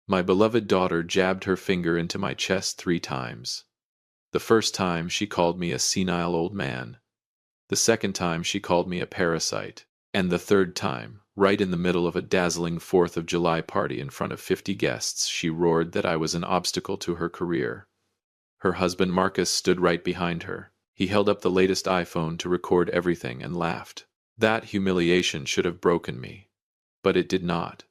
My beloved daughter jabbed her finger into my chest 3 times. The first time she called me a senile old man. The second time she called me a parasite. And the third time, right in the middle of a dazzling 4th of July party in front of 50 guests, she roared that I was an obstacle to her career. Her husband Marcus stood right behind her. He held up the latest iPhone to record everything and laughed. That humiliation should have broken me. But it did not.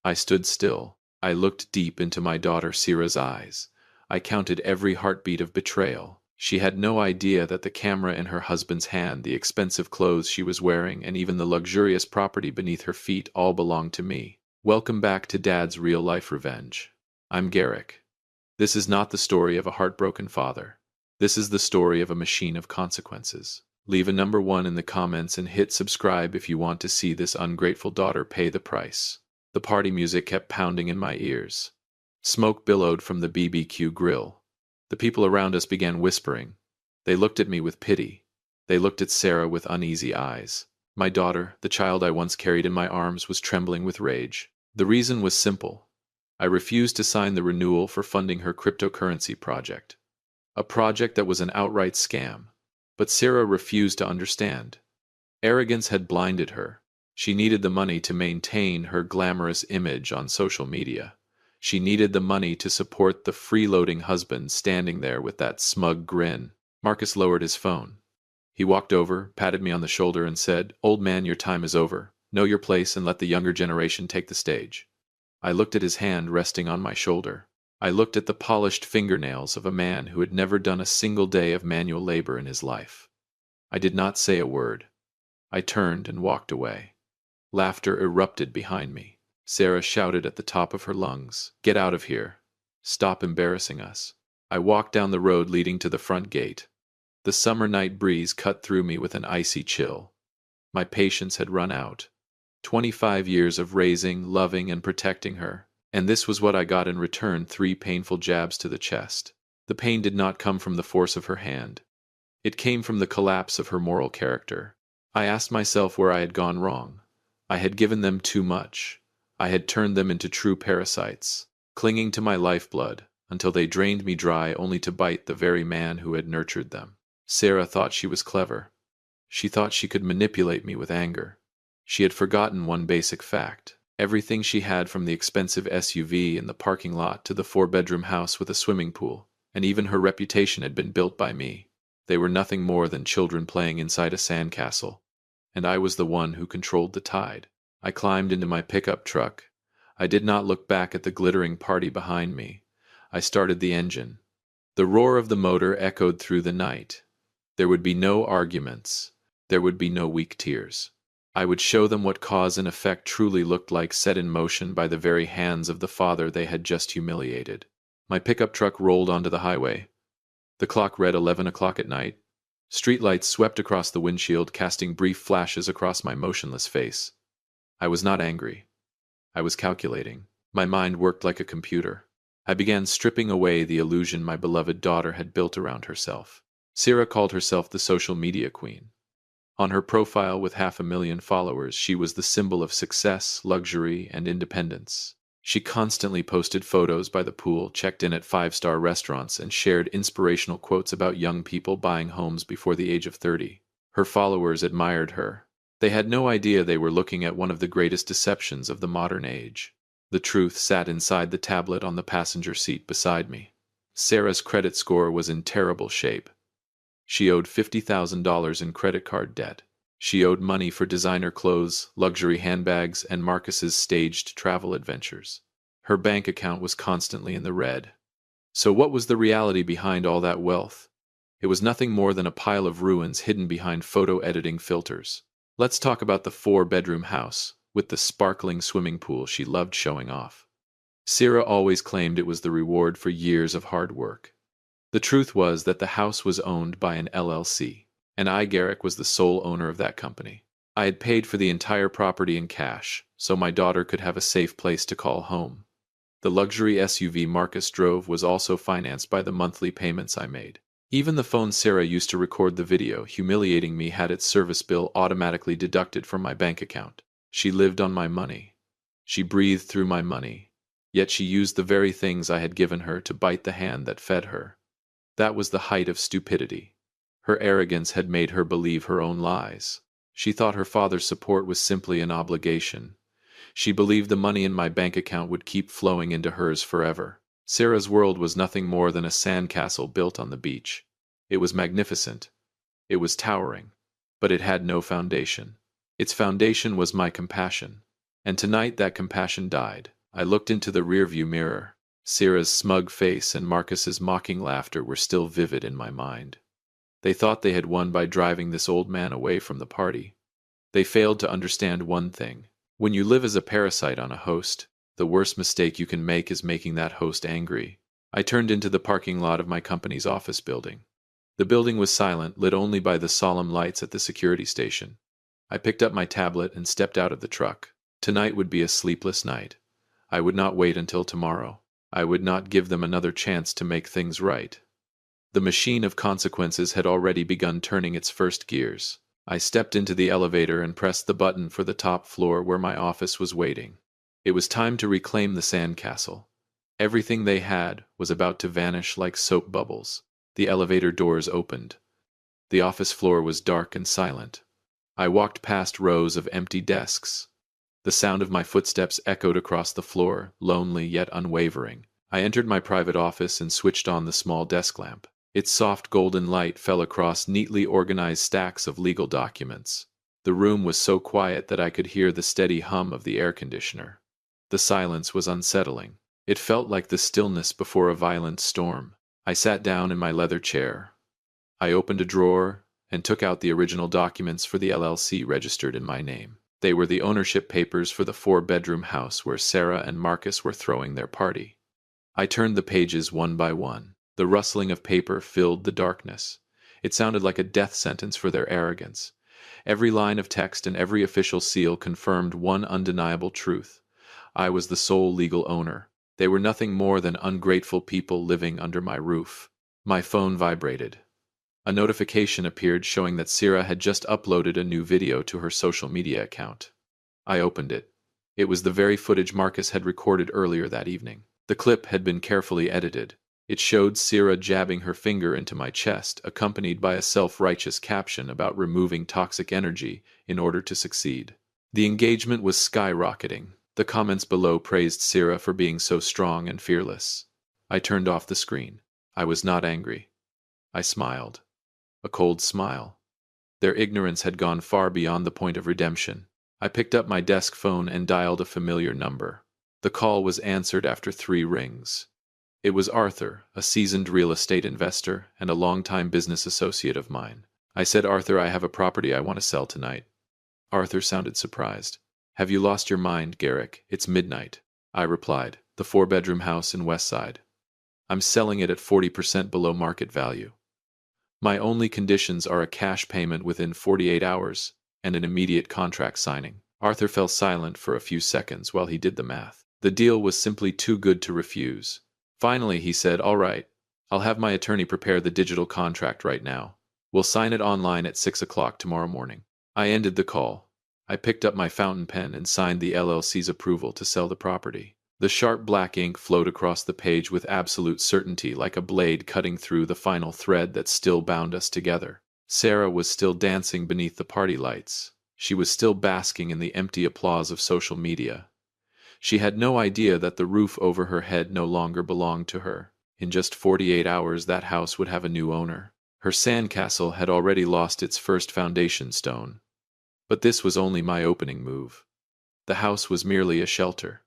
I stood still. I looked deep into my daughter Sira's eyes. I counted every heartbeat of betrayal. She had no idea that the camera in her husband's hand, the expensive clothes she was wearing, and even the luxurious property beneath her feet all belonged to me. Welcome back to Dad's Real-Life Revenge. I'm Garrick. This is not the story of a heartbroken father. This is the story of a machine of consequences. Leave a number 1 in the comments and hit subscribe if you want to see this ungrateful daughter pay the price. The party music kept pounding in my ears. Smoke billowed from the BBQ grill. The people around us began whispering. They looked at me with pity. They looked at Sarah with uneasy eyes. My daughter, the child I once carried in my arms, was trembling with rage. The reason was simple. I refused to sign the renewal for funding her cryptocurrency project. A project that was an outright scam. But Sarah refused to understand. Arrogance had blinded her. She needed the money to maintain her glamorous image on social media. She needed the money to support the freeloading husband standing there with that smug grin. Marcus lowered his phone. He walked over, patted me on the shoulder, and said, "Old man, your time is over. Know your place and let the younger generation take the stage." I looked at his hand resting on my shoulder. I looked at the polished fingernails of a man who had never done a single day of manual labor in his life. I did not say a word. I turned and walked away. Laughter erupted behind me. Sarah shouted at the top of her lungs, "Get out of here. Stop embarrassing us." I walked down the road leading to the front gate. The summer night breeze cut through me with an icy chill. My patience had run out. 25 years of raising, loving, and protecting her. And this was what I got in return: 3 painful jabs to the chest. The pain did not come from the force of her hand. It came from the collapse of her moral character. I asked myself where I had gone wrong. I had given them too much. I had turned them into true parasites, clinging to my lifeblood until they drained me dry only to bite the very man who had nurtured them. Sarah thought she was clever. She thought she could manipulate me with anger. She had forgotten one basic fact. Everything she had, from the expensive SUV in the parking lot to the 4-bedroom house with a swimming pool, and even her reputation, had been built by me. They were nothing more than children playing inside a sandcastle, and I was the one who controlled the tide. I climbed into my pickup truck. I did not look back at the glittering party behind me. I started the engine. The roar of the motor echoed through the night. There would be no arguments. There would be no weak tears. I would show them what cause and effect truly looked like, set in motion by the very hands of the father they had just humiliated. My pickup truck rolled onto the highway. The clock read 11 o'clock at night. Streetlights swept across the windshield, casting brief flashes across my motionless face. I was not angry. I was calculating. My mind worked like a computer. I began stripping away the illusion my beloved daughter had built around herself. Sarah called herself the social media queen. On her profile with 500,000 followers, she was the symbol of success, luxury, and independence. She constantly posted photos by the pool, checked in at 5-star restaurants, and shared inspirational quotes about young people buying homes before the age of 30. Her followers admired her. They had no idea they were looking at one of the greatest deceptions of the modern age. The truth sat inside the tablet on the passenger seat beside me. Sarah's credit score was in terrible shape. She owed $50,000 in credit card debt. She owed money for designer clothes, luxury handbags, and Marcus's staged travel adventures. Her bank account was constantly in the red. So what was the reality behind all that wealth? It was nothing more than a pile of ruins hidden behind photo editing filters. Let's talk about the 4-bedroom house with the sparkling swimming pool she loved showing off. Sarah always claimed it was the reward for years of hard work. The truth was that the house was owned by an LLC, and I, Garrick, was the sole owner of that company. I had paid for the entire property in cash, so my daughter could have a safe place to call home. The luxury SUV Marcus drove was also financed by the monthly payments I made. Even the phone Sarah used to record the video humiliating me had its service bill automatically deducted from my bank account. She lived on my money. She breathed through my money. Yet she used the very things I had given her to bite the hand that fed her. That was the height of stupidity. Her arrogance had made her believe her own lies. She thought her father's support was simply an obligation. She believed the money in my bank account would keep flowing into hers forever. Sarah's world was nothing more than a sandcastle built on the beach. It was magnificent. It was towering. But it had no foundation. Its foundation was my compassion. And tonight that compassion died. I looked into the rearview mirror. Sarah's smug face and Marcus's mocking laughter were still vivid in my mind. They thought they had won by driving this old man away from the party. They failed to understand one thing. When you live as a parasite on a host, the worst mistake you can make is making that host angry. I turned into the parking lot of my company's office building. The building was silent, lit only by the solemn lights at the security station. I picked up my tablet and stepped out of the truck. Tonight would be a sleepless night. I would not wait until tomorrow. I would not give them another chance to make things right. The machine of consequences had already begun turning its first gears. I stepped into the elevator and pressed the button for the top floor where my office was waiting. It was time to reclaim the sandcastle. Everything they had was about to vanish like soap bubbles. The elevator doors opened. The office floor was dark and silent. I walked past rows of empty desks. The sound of my footsteps echoed across the floor, lonely yet unwavering. I entered my private office and switched on the small desk lamp. Its soft golden light fell across neatly organized stacks of legal documents. The room was so quiet that I could hear the steady hum of the air conditioner. The silence was unsettling. It felt like the stillness before a violent storm. I sat down in my leather chair. I opened a drawer and took out the original documents for the LLC registered in my name. They were the ownership papers for the 4-bedroom house where Sarah and Marcus were throwing their party. I turned the pages one by one. The rustling of paper filled the darkness. It sounded like a death sentence for their arrogance. Every line of text and every official seal confirmed one undeniable truth. I was the sole legal owner. They were nothing more than ungrateful people living under my roof. My phone vibrated. A notification appeared showing that Sarah had just uploaded a new video to her social media account. I opened it. It was the very footage Marcus had recorded earlier that evening. The clip had been carefully edited. It showed Sarah jabbing her finger into my chest, accompanied by a self-righteous caption about removing toxic energy in order to succeed. The engagement was skyrocketing. The comments below praised Sarah for being so strong and fearless. I turned off the screen. I was not angry. I smiled. A cold smile. Their ignorance had gone far beyond the point of redemption. I picked up my desk phone and dialed a familiar number. The call was answered after 3 rings. It was Arthur, a seasoned real estate investor and a longtime business associate of mine. I said, "Arthur, I have a property I want to sell tonight." Arthur sounded surprised. "Have you lost your mind, Garrick? It's midnight." I replied, "The 4-bedroom house in Westside. I'm selling it at 40% below market value. My only conditions are a cash payment within 48 hours and an immediate contract signing." Arthur fell silent for a few seconds while he did the math. The deal was simply too good to refuse. Finally, he said, "All right, I'll have my attorney prepare the digital contract right now. We'll sign it online at 6 o'clock tomorrow morning." I ended the call. I picked up my fountain pen and signed the LLC's approval to sell the property. The sharp black ink flowed across the page with absolute certainty, like a blade cutting through the final thread that still bound us together. Sarah was still dancing beneath the party lights. She was still basking in the empty applause of social media. She had no idea that the roof over her head no longer belonged to her. In just 48 hours, that house would have a new owner. Her sandcastle had already lost its first foundation stone. But this was only my opening move. The house was merely a shelter.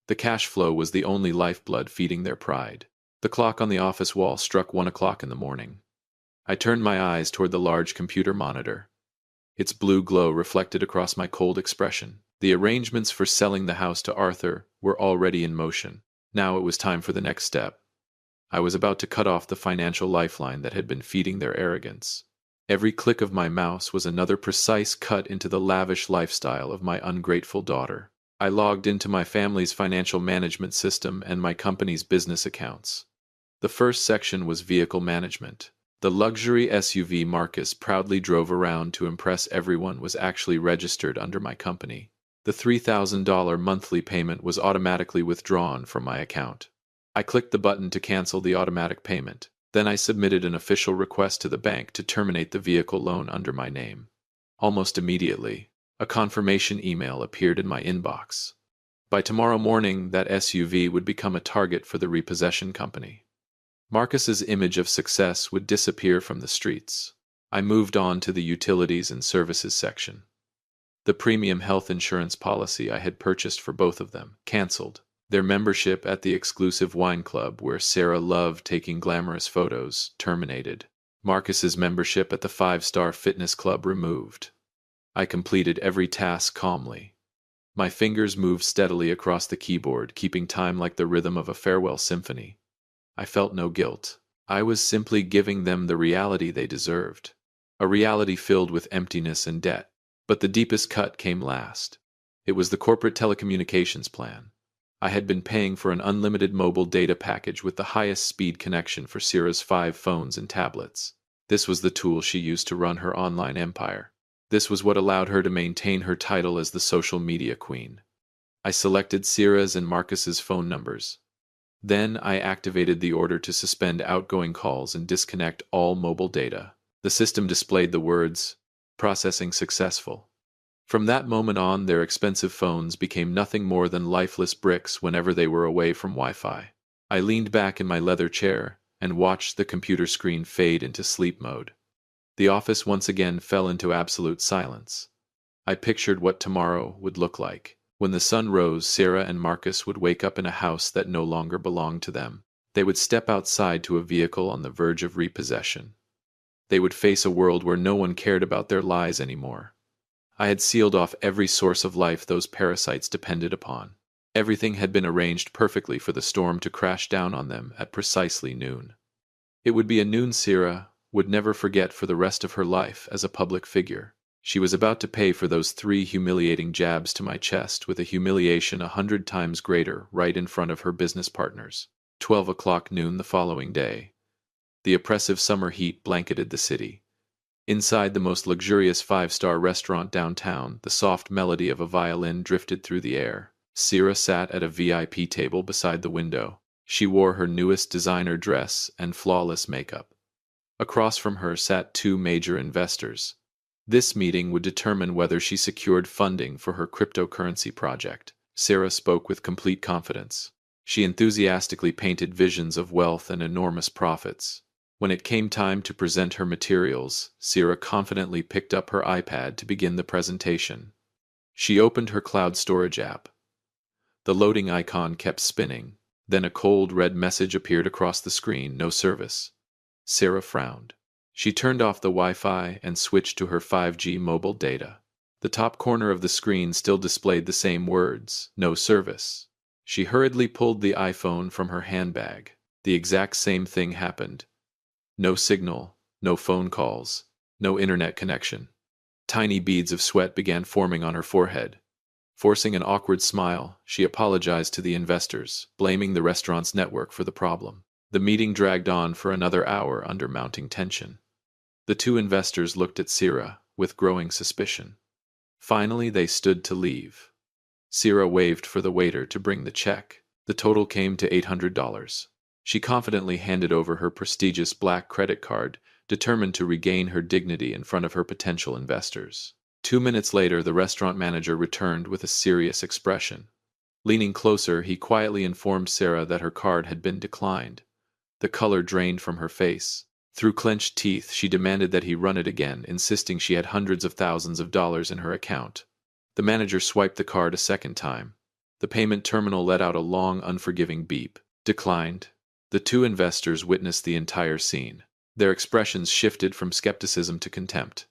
The cash flow was the only lifeblood feeding their pride. The clock on the office wall struck 1 o'clock in the morning. I turned my eyes toward the large computer monitor. Its blue glow reflected across my cold expression. The arrangements for selling the house to Arthur were already in motion. Now it was time for the next step. I was about to cut off the financial lifeline that had been feeding their arrogance. Every click of my mouse was another precise cut into the lavish lifestyle of my ungrateful daughter. I logged into my family's financial management system and my company's business accounts. The first section was vehicle management. The luxury SUV Marcus proudly drove around to impress everyone was actually registered under my company. The $3,000 monthly payment was automatically withdrawn from my account. I clicked the button to cancel the automatic payment. Then I submitted an official request to the bank to terminate the vehicle loan under my name. Almost immediately, a confirmation email appeared in my inbox. By tomorrow morning, that SUV would become a target for the repossession company. Marcus's image of success would disappear from the streets. I moved on to the utilities and services section. The premium health insurance policy I had purchased for both of them canceled. Their membership at the exclusive wine club where Sarah loved taking glamorous photos terminated. Marcus's membership at the 5-star fitness club removed. I completed every task calmly. My fingers moved steadily across the keyboard, keeping time like the rhythm of a farewell symphony. I felt no guilt. I was simply giving them the reality they deserved. A reality filled with emptiness and debt. But the deepest cut came last. It was the corporate telecommunications plan. I had been paying for an unlimited mobile data package with the highest speed connection for Sarah's 5 phones and tablets. This was the tool she used to run her online empire. This was what allowed her to maintain her title as the social media queen. I selected Sarah's and Marcus's phone numbers. Then I activated the order to suspend outgoing calls and disconnect all mobile data. The system displayed the words, "Processing successful." From that moment on, their expensive phones became nothing more than lifeless bricks whenever they were away from Wi-Fi. I leaned back in my leather chair and watched the computer screen fade into sleep mode. The office once again fell into absolute silence. I pictured what tomorrow would look like. When the sun rose, Sarah and Marcus would wake up in a house that no longer belonged to them. They would step outside to a vehicle on the verge of repossession. They would face a world where no one cared about their lies anymore. I had sealed off every source of life those parasites depended upon. Everything had been arranged perfectly for the storm to crash down on them at precisely noon. It would be a noon Sarah would never forget for the rest of her life as a public figure. She was about to pay for those 3 humiliating jabs to my chest with a humiliation 100 times greater right in front of her business partners. 12 o'clock noon the following day. The oppressive summer heat blanketed the city. Inside the most luxurious 5-star restaurant downtown, the soft melody of a violin drifted through the air. Sarah sat at a VIP table beside the window. She wore her newest designer dress and flawless makeup. Across from her sat 2 major investors. This meeting would determine whether she secured funding for her cryptocurrency project. Sarah spoke with complete confidence. She enthusiastically painted visions of wealth and enormous profits. When it came time to present her materials, Sarah confidently picked up her iPad to begin the presentation. She opened her cloud storage app. The loading icon kept spinning. Then a cold red message appeared across the screen, "No service." Sarah frowned. She turned off the Wi-Fi and switched to her 5G mobile data. The top corner of the screen still displayed the same words, "No service." She hurriedly pulled the iPhone from her handbag. The exact same thing happened. No signal, no phone calls, no internet connection. Tiny beads of sweat began forming on her forehead. Forcing an awkward smile, she apologized to the investors, blaming the restaurant's network for the problem. The meeting dragged on for another hour under mounting tension. The 2 investors looked at Sarah with growing suspicion. Finally, they stood to leave. Sarah waved for the waiter to bring the check. The total came to $800. She confidently handed over her prestigious black credit card, determined to regain her dignity in front of her potential investors. 2 minutes later, the restaurant manager returned with a serious expression. Leaning closer, he quietly informed Sarah that her card had been declined. The color drained from her face. Through clenched teeth, she demanded that he run it again, insisting she had hundreds of thousands of dollars in her account. The manager swiped the card a second time. The payment terminal let out a long, unforgiving beep. Declined. The 2 investors witnessed the entire scene. Their expressions shifted from skepticism to contempt.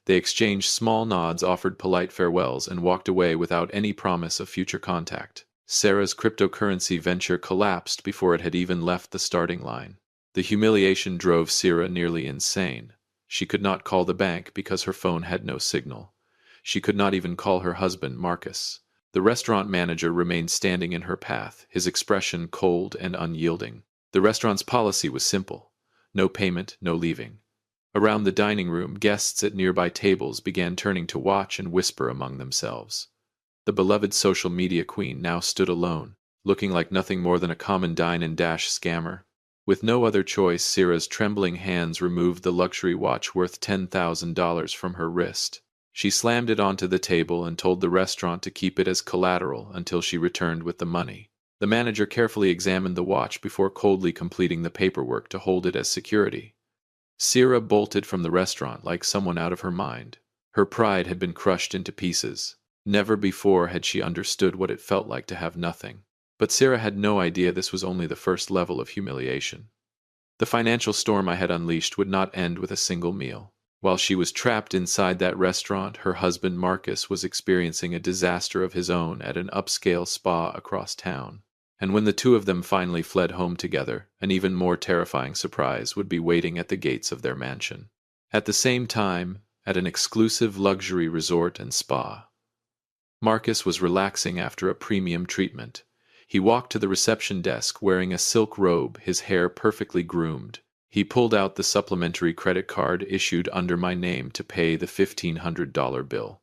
They exchanged small nods, offered polite farewells, and walked away without any promise of future contact. Sarah's cryptocurrency venture collapsed before it had even left the starting line. The humiliation drove Sarah nearly insane. She could not call the bank because her phone had no signal. She could not even call her husband, Marcus. The restaurant manager remained standing in her path, his expression cold and unyielding. The restaurant's policy was simple: no payment, no leaving. Around the dining room, guests at nearby tables began turning to watch and whisper among themselves. The beloved social media queen now stood alone, looking like nothing more than a common dine-and-dash scammer. With no other choice, Sierra's trembling hands removed the luxury watch worth $10,000 from her wrist. She slammed it onto the table and told the restaurant to keep it as collateral until she returned with the money. The manager carefully examined the watch before coldly completing the paperwork to hold it as security. Sierra bolted from the restaurant like someone out of her mind. Her pride had been crushed into pieces. Never before had she understood what it felt like to have nothing. But Sierra had no idea this was only the first level of humiliation. The financial storm I had unleashed would not end with a single meal. While she was trapped inside that restaurant, her husband Marcus was experiencing a disaster of his own at an upscale spa across town. And when the two of them finally fled home together, an even more terrifying surprise would be waiting at the gates of their mansion. At the same time, at an exclusive luxury resort and spa, Marcus was relaxing after a premium treatment. He walked to the reception desk wearing a silk robe, his hair perfectly groomed. He pulled out the supplementary credit card issued under my name to pay the $1,500 bill.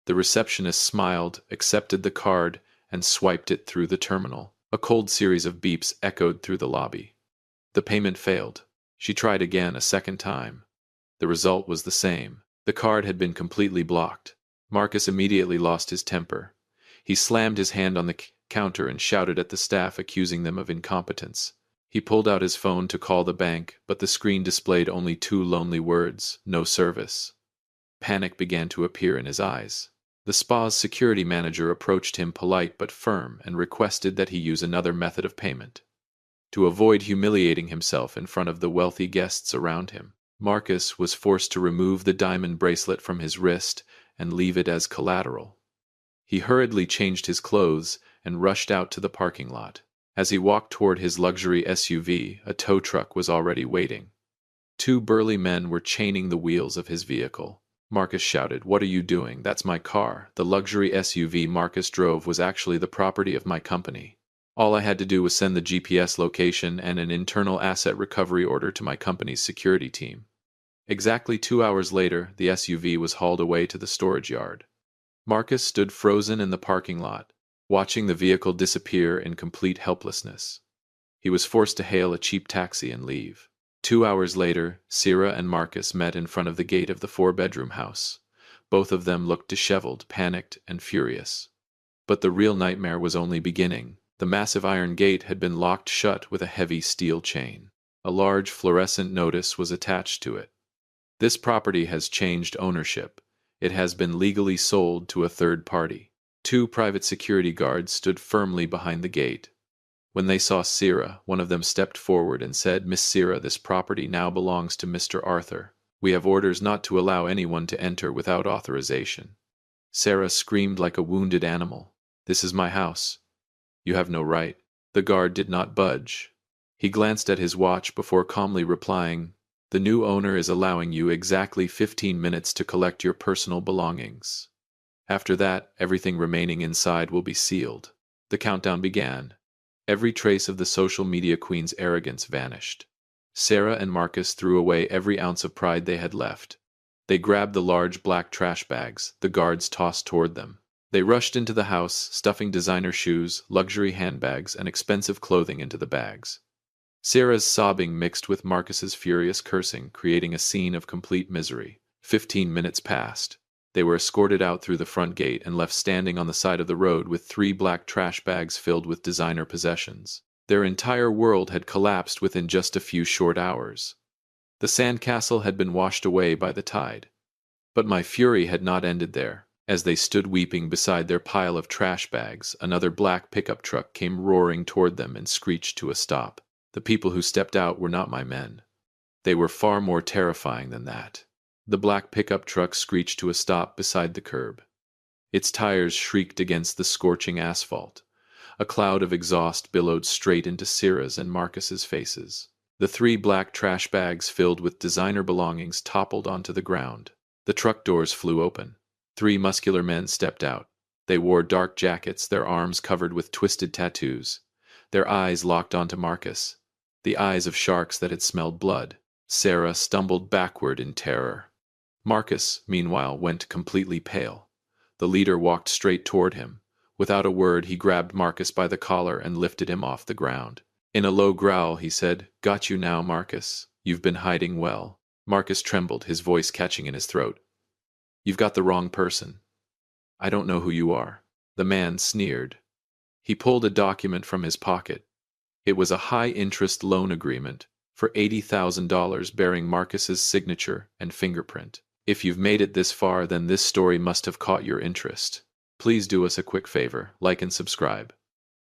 The receptionist smiled, accepted the card, and swiped it through the terminal. A cold series of beeps echoed through the lobby. The payment failed. She tried again a second time. The result was the same. The card had been completely blocked. Marcus immediately lost his temper. He slammed his hand on the counter and shouted at the staff, accusing them of incompetence. He pulled out his phone to call the bank, but the screen displayed only two lonely words: no service. Panic began to appear in his eyes. The spa's security manager approached him polite but firm and requested that he use another method of payment. To avoid humiliating himself in front of the wealthy guests around him, Marcus was forced to remove the diamond bracelet from his wrist and leave it as collateral. He hurriedly changed his clothes and rushed out to the parking lot. As he walked toward his luxury SUV, a tow truck was already waiting. Two burly men were chaining the wheels of his vehicle. Marcus shouted, "What are you doing? That's my car." The luxury SUV Marcus drove was actually the property of my company. All I had to do was send the GPS location and an internal asset recovery order to my company's security team. Exactly 2 hours later, the SUV was hauled away to the storage yard. Marcus stood frozen in the parking lot, watching the vehicle disappear in complete helplessness. He was forced to hail a cheap taxi and leave. 2 hours later, Sierra and Marcus met in front of the gate of the four-bedroom house. Both of them looked disheveled, panicked, and furious. But the real nightmare was only beginning. The massive iron gate had been locked shut with a heavy steel chain. A large fluorescent notice was attached to it. This property has changed ownership. It has been legally sold to a third party. Two private security guards stood firmly behind the gate. When they saw Sierra, one of them stepped forward and said, "Miss Sierra, this property now belongs to Mr. Arthur. We have orders not to allow anyone to enter without authorization." Sarah screamed like a wounded animal. "This is my house. You have no right." The guard did not budge. He glanced at his watch before calmly replying, "The new owner is allowing you exactly 15 minutes to collect your personal belongings. After that, everything remaining inside will be sealed." The countdown began. Every trace of the social media queen's arrogance vanished. Sarah and Marcus threw away every ounce of pride they had left. They grabbed the large black trash bags the guards tossed toward them. They rushed into the house, stuffing designer shoes, luxury handbags, and expensive clothing into the bags. Sarah's sobbing mixed with Marcus's furious cursing, creating a scene of complete misery. 15 minutes passed. They were escorted out through the front gate and left standing on the side of the road with 3 black trash bags filled with designer possessions. Their entire world had collapsed within just a few short hours. The sandcastle had been washed away by the tide. But my fury had not ended there. As they stood weeping beside their pile of trash bags, another black pickup truck came roaring toward them and screeched to a stop. The people who stepped out were not my men. They were far more terrifying than that. The black pickup truck screeched to a stop beside the curb. Its tires shrieked against the scorching asphalt. A cloud of exhaust billowed straight into Sierra's and Marcus's faces. The 3 black trash bags filled with designer belongings toppled onto the ground. The truck doors flew open. 3 muscular men stepped out. They wore dark jackets, their arms covered with twisted tattoos. Their eyes locked onto Marcus, the eyes of sharks that had smelled blood. Sarah stumbled backward in terror. Marcus, meanwhile, went completely pale. The leader walked straight toward him. Without a word, he grabbed Marcus by the collar and lifted him off the ground. In a low growl, he said, "Got you now, Marcus. You've been hiding well." Marcus trembled, his voice catching in his throat. "You've got the wrong person. I don't know who you are." The man sneered. He pulled a document from his pocket. It was a high-interest loan agreement for $80,000 bearing Marcus's signature and fingerprint. "If you've made it this far, then this story must have caught your interest. Please do us a quick favor, like and subscribe.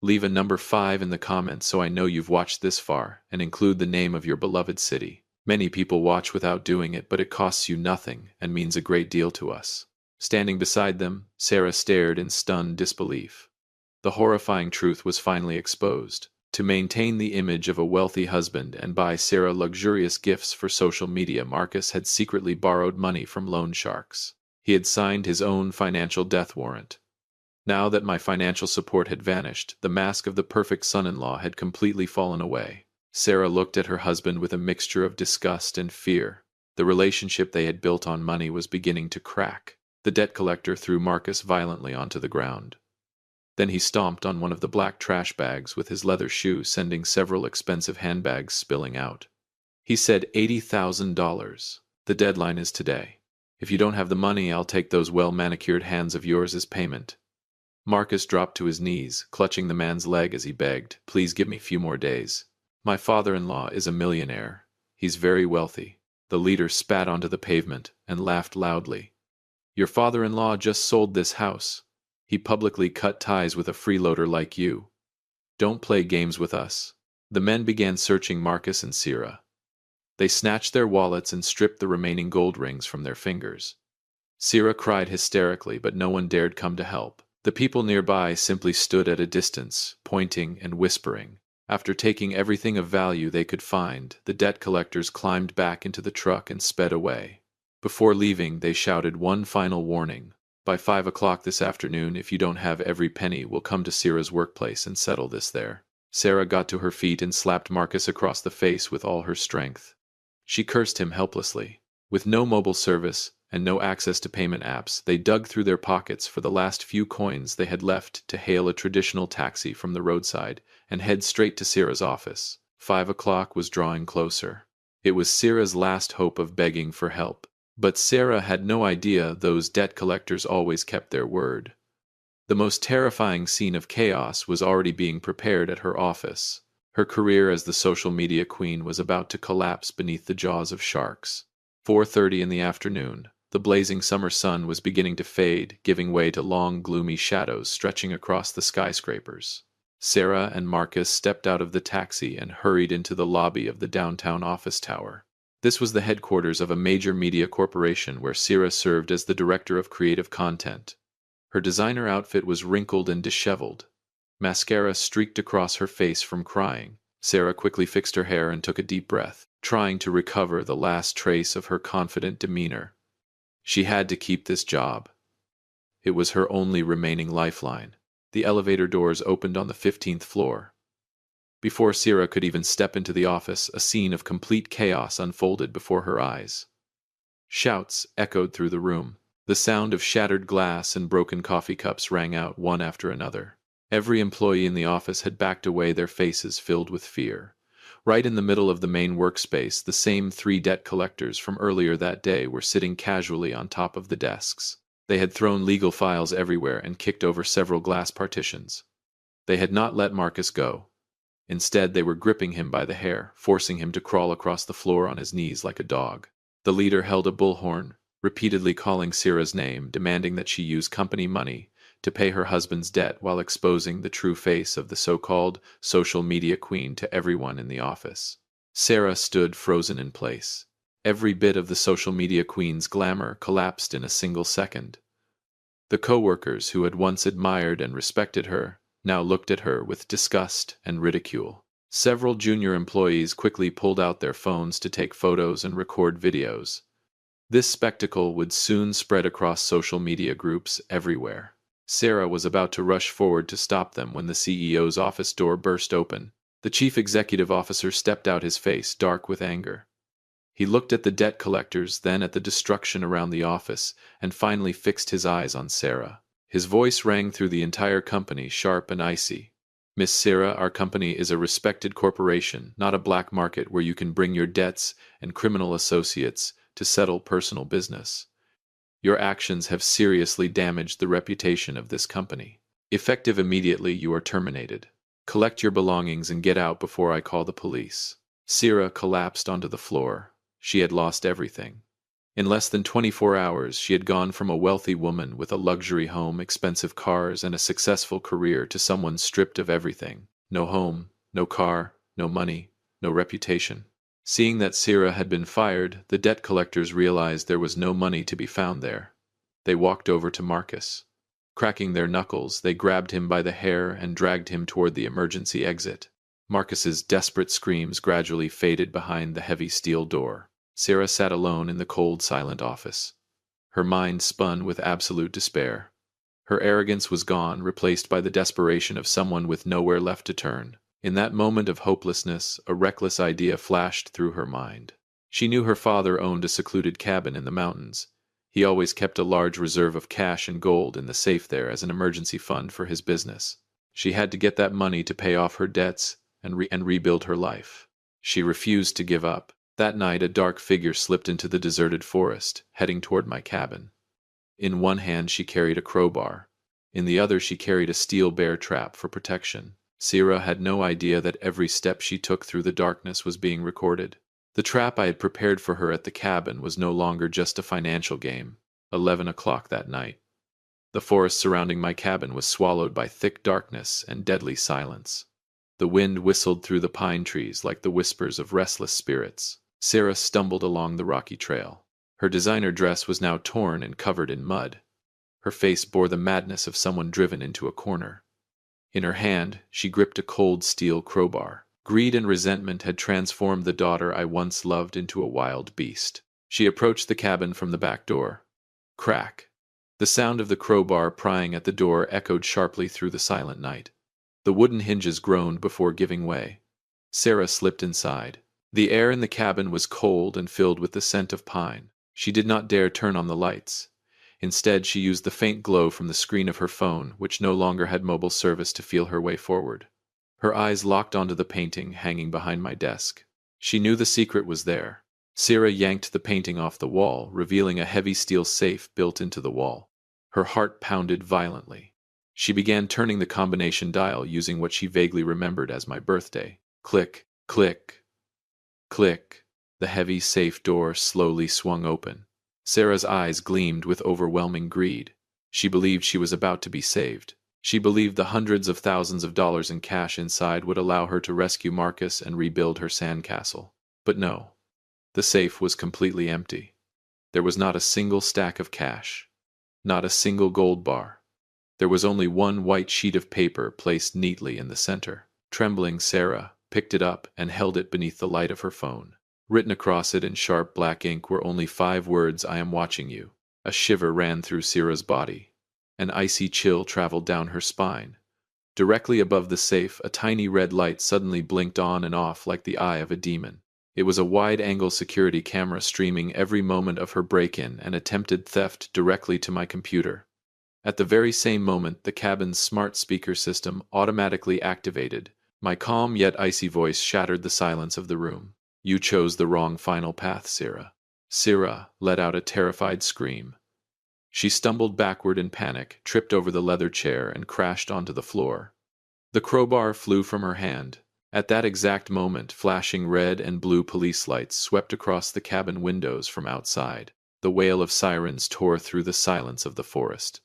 Leave a number 5 in the comments so I know you've watched this far, and include the name of your beloved city. Many people watch without doing it, but it costs you nothing and means a great deal to us." Standing beside them, Sarah stared in stunned disbelief. The horrifying truth was finally exposed. To maintain the image of a wealthy husband and buy Sarah luxurious gifts for social media, Marcus had secretly borrowed money from loan sharks. He had signed his own financial death warrant. Now that my financial support had vanished, the mask of the perfect son-in-law had completely fallen away. Sarah looked at her husband with a mixture of disgust and fear. The relationship they had built on money was beginning to crack. The debt collector threw Marcus violently onto the ground. Then he stomped on one of the black trash bags with his leather shoe, sending several expensive handbags spilling out. He said, $80,000. The deadline is today. If you don't have the money, I'll take those well-manicured hands of yours as payment. Marcus dropped to his knees, clutching the man's leg as he begged, "Please give me a few more days. My father-in-law is a millionaire. He's very wealthy." The leader spat onto the pavement and laughed loudly. "Your father-in-law just sold this house. He publicly cut ties with a freeloader like you. Don't play games with us." The men began searching Marcus and Sarah. They snatched their wallets and stripped the remaining gold rings from their fingers. Sarah cried hysterically, but no one dared come to help. The people nearby simply stood at a distance, pointing and whispering. After taking everything of value they could find, the debt collectors climbed back into the truck and sped away. Before leaving, they shouted one final warning. "By 5 o'clock this afternoon, if you don't have every penny, we'll come to Sarah's workplace and settle this there." Sarah got to her feet and slapped Marcus across the face with all her strength. She cursed him helplessly. With no mobile service and no access to payment apps, they dug through their pockets for the last few coins they had left to hail a traditional taxi from the roadside and head straight to Sarah's office. 5 o'clock was drawing closer. It was Sarah's last hope of begging for help. But Sarah had no idea those debt collectors always kept their word. The most terrifying scene of chaos was already being prepared at her office. Her career as the social media queen was about to collapse beneath the jaws of sharks. 4:30 in the afternoon. The blazing summer sun was beginning to fade, giving way to long, gloomy shadows stretching across the skyscrapers. Sarah and Marcus stepped out of the taxi and hurried into the lobby of the downtown office tower. This was the headquarters of a major media corporation where Sarah served as the director of creative content. Her designer outfit was wrinkled and disheveled. Mascara streaked across her face from crying. Sarah quickly fixed her hair and took a deep breath, trying to recover the last trace of her confident demeanor. She had to keep this job. It was her only remaining lifeline. The elevator doors opened on the 15th floor. Before Sarah could even step into the office, a scene of complete chaos unfolded before her eyes. Shouts echoed through the room. The sound of shattered glass and broken coffee cups rang out one after another. Every employee in the office had backed away, their faces filled with fear. Right in the middle of the main workspace, the same 3 debt collectors from earlier that day were sitting casually on top of the desks. They had thrown legal files everywhere and kicked over several glass partitions. They had not let Marcus go. Instead, they were gripping him by the hair, forcing him to crawl across the floor on his knees like a dog. The leader held a bullhorn, repeatedly calling Sarah's name, demanding that she use company money to pay her husband's debt while exposing the true face of the so-called social media queen to everyone in the office. Sarah stood frozen in place. Every bit of the social media queen's glamour collapsed in a single second. The co-workers who had once admired and respected her now looked at her with disgust and ridicule. Several junior employees quickly pulled out their phones to take photos and record videos. This spectacle would soon spread across social media groups everywhere. Sarah was about to rush forward to stop them when the CEO's office door burst open. The chief executive officer stepped out, his face dark with anger. He looked at the debt collectors, then at the destruction around the office, and finally fixed his eyes on Sarah. His voice rang through the entire company, sharp and icy. "Miss Sarah, our company is a respected corporation, not a black market where you can bring your debts and criminal associates to settle personal business. Your actions have seriously damaged the reputation of this company. Effective immediately, you are terminated. Collect your belongings and get out before I call the police." Sarah collapsed onto the floor. She had lost everything. In less than 24 hours, she had gone from a wealthy woman with a luxury home, expensive cars, and a successful career to someone stripped of everything. No home, no car, no money, no reputation. Seeing that Sarah had been fired, the debt collectors realized there was no money to be found there. They walked over to Marcus. Cracking their knuckles, they grabbed him by the hair and dragged him toward the emergency exit. Marcus's desperate screams gradually faded behind the heavy steel door. Sarah sat alone in the cold, silent office. Her mind spun with absolute despair. Her arrogance was gone, replaced by the desperation of someone with nowhere left to turn. In that moment of hopelessness, a reckless idea flashed through her mind. She knew her father owned a secluded cabin in the mountains. He always kept a large reserve of cash and gold in the safe there as an emergency fund for his business. She had to get that money to pay off her debts and rebuild her life. She refused to give up. That night, a dark figure slipped into the deserted forest, heading toward my cabin. In one hand she carried a crowbar. In the other she carried a steel bear trap for protection. Sarah had no idea that every step she took through the darkness was being recorded. The trap I had prepared for her at the cabin was no longer just a financial game. 11 o'clock that night. The forest surrounding my cabin was swallowed by thick darkness and deadly silence. The wind whistled through the pine trees like the whispers of restless spirits. Sarah stumbled along the rocky trail. Her designer dress was now torn and covered in mud. Her face bore the madness of someone driven into a corner. In her hand, she gripped a cold steel crowbar. Greed and resentment had transformed the daughter I once loved into a wild beast. She approached the cabin from the back door. Crack! The sound of the crowbar prying at the door echoed sharply through the silent night. The wooden hinges groaned before giving way. Sarah slipped inside. The air in the cabin was cold and filled with the scent of pine. She did not dare turn on the lights. Instead, she used the faint glow from the screen of her phone, which no longer had mobile service, to feel her way forward. Her eyes locked onto the painting hanging behind my desk. She knew the secret was there. Sarah yanked the painting off the wall, revealing a heavy steel safe built into the wall. Her heart pounded violently. She began turning the combination dial using what she vaguely remembered as my birthday. Click, click, click. The heavy safe door slowly swung open. Sarah's eyes gleamed with overwhelming greed. She believed she was about to be saved. She believed the hundreds of thousands of dollars in cash inside would allow her to rescue Marcus and rebuild her sandcastle. But no. The safe was completely empty. There was not a single stack of cash. Not a single gold bar. There was only one white sheet of paper placed neatly in the center. Trembling, Sarah picked it up and held it beneath the light of her phone. Written across it in sharp black ink were only 5 words: "I am watching you." A shiver ran through Sarah's body. An icy chill traveled down her spine. Directly above the safe, a tiny red light suddenly blinked on and off like the eye of a demon. It was a wide-angle security camera streaming every moment of her break-in and attempted theft directly to my computer. At the very same moment, the cabin's smart speaker system automatically activated. My calm yet icy voice shattered the silence of the room. "You chose the wrong final path, Sarah." Sarah let out a terrified scream. She stumbled backward in panic, tripped over the leather chair, and crashed onto the floor. The crowbar flew from her hand. At that exact moment, flashing red and blue police lights swept across the cabin windows from outside. The wail of sirens tore through the silence of the forest.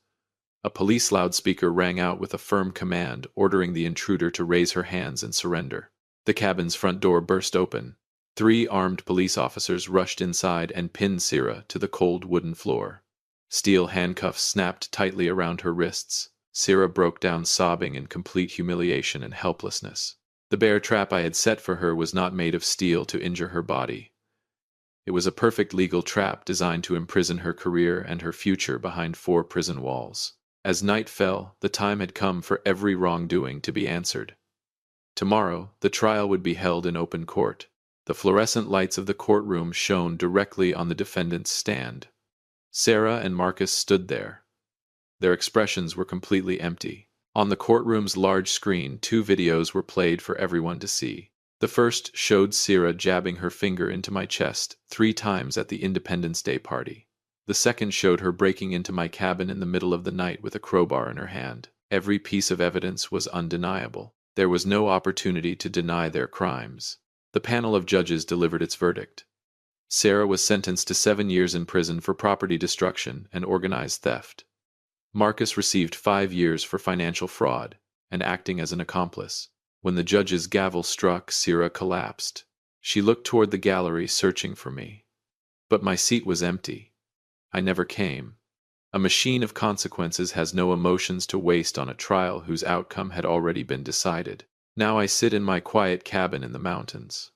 A police loudspeaker rang out with a firm command, ordering the intruder to raise her hands and surrender. The cabin's front door burst open. 3 armed police officers rushed inside and pinned Sarah to the cold wooden floor. Steel handcuffs snapped tightly around her wrists. Sarah broke down sobbing in complete humiliation and helplessness. The bear trap I had set for her was not made of steel to injure her body. It was a perfect legal trap designed to imprison her career and her future behind 4 prison walls. As night fell, the time had come for every wrongdoing to be answered. Tomorrow, the trial would be held in open court. The fluorescent lights of the courtroom shone directly on the defendant's stand. Sarah and Marcus stood there. Their expressions were completely empty. On the courtroom's large screen, two videos were played for everyone to see. The first showed Sierra jabbing her finger into my chest 3 times at the Independence Day party. The second showed her breaking into my cabin in the middle of the night with a crowbar in her hand. Every piece of evidence was undeniable. There was no opportunity to deny their crimes. The panel of judges delivered its verdict. Sarah was sentenced to 7 years in prison for property destruction and organized theft. Marcus received 5 years for financial fraud and acting as an accomplice. When the judge's gavel struck, Sarah collapsed. She looked toward the gallery, searching for me. But my seat was empty. I never came. A machine of consequences has no emotions to waste on a trial whose outcome had already been decided. Now I sit in my quiet cabin in the mountains.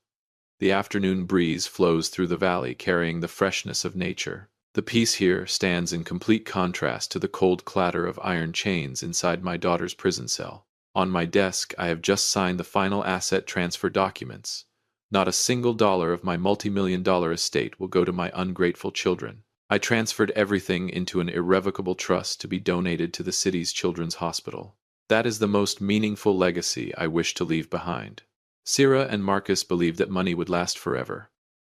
The afternoon breeze flows through the valley, carrying the freshness of nature. The peace here stands in complete contrast to the cold clatter of iron chains inside my daughter's prison cell. On my desk, I have just signed the final asset transfer documents. Not a single dollar of my multi-million-dollar estate will go to my ungrateful children. I transferred everything into an irrevocable trust to be donated to the city's children's hospital. That is the most meaningful legacy I wish to leave behind. Sarah and Marcus believed that money would last forever.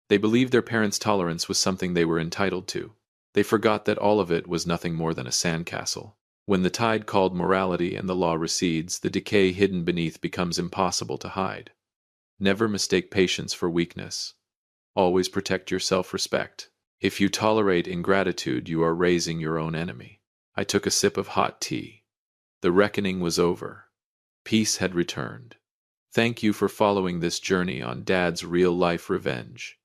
They believed their parents' tolerance was something they were entitled to. They forgot that all of it was nothing more than a sandcastle. When the tide called morality and the law recedes, the decay hidden beneath becomes impossible to hide. Never mistake patience for weakness. Always protect your self-respect. If you tolerate ingratitude, you are raising your own enemy. I took a sip of hot tea. The reckoning was over. Peace had returned. Thank you for following this journey on Dad's real-life revenge.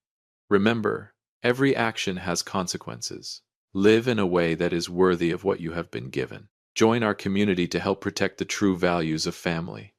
Remember, every action has consequences. Live in a way that is worthy of what you have been given. Join our community to help protect the true values of family.